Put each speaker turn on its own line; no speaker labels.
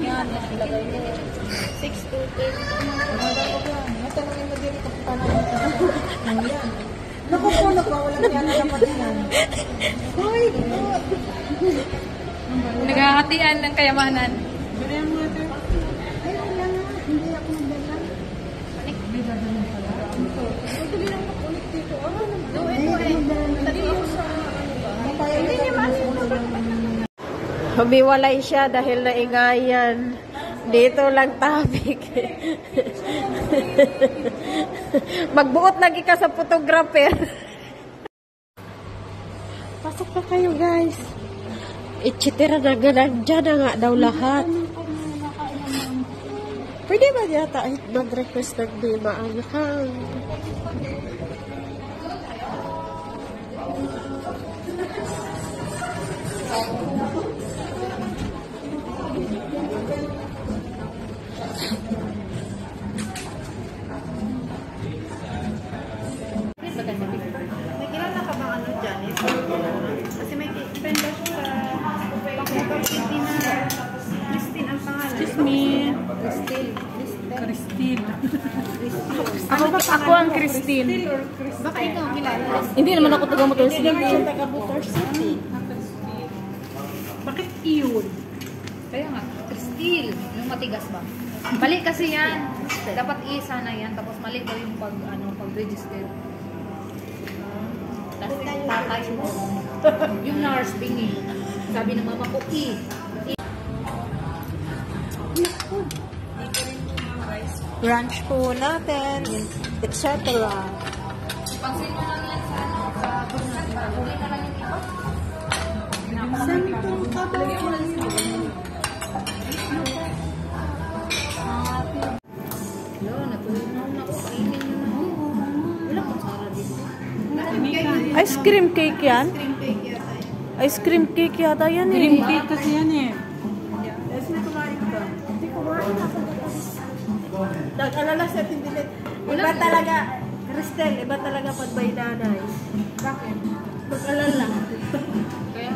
Yan, ilagay mo. 6 to 8. Madalo ko yan. Natanongin mo din ito pa naman. Yan. Naku po, walang yan na naman yan. Hoy, God!
Naghahatian ng kayamanan.
Bigyan mo ito. Ay, wala nga. Hindi ako magdala. May dadalhin pala. Ito din ang makulit dito. Ano naman? Hindi ako sa ano ba? Hindi naman.
Humiwalay siya dahil naingayan. Dito lang topic. Magbuot lagi ka sa photographer. Pasok na kayo, guys. Itchitira na ganang dyan na nga daw lahat. Pwede ba yata mag-request ng di maanghang?
May kilala ka bang ano, Janice? Kasi may friend daw siya sa Pangkutang Christine ang pangalan.
Excuse me. Christine. Ako ang Christine.
Baka ikaw ang kilala.
Hindi naman ako taga-motor
Hindi naman siya taga-Motor City. Bakit iyon?
Kaya nga, Christine, yung matigas ba? Mali kasi yan. Dapat isa na yan, tapos mali daw yung pag-register. Tapos tatay mo. Yung nurse, bingi. Sabi ng mama ko,
Brunch po natin, etc.
Pansin mo lang yan sa bus natin. Lagay na lang yung iba.
Sentong kabay.
Hello, natuloy na ako. Kainin nyo na. Wala pang sara dito.
Ice cream cake yan?
Cream cake yata yun.
Ice cream cake yata yan eh.
Cream cake kasi yan eh. Yes, may kumain ka. Hindi kumain ako. Nag-alala sa tindilit. Iba talaga, Cristel, iba talaga pag may nanay. Bakit? Mag-alala.
Kaya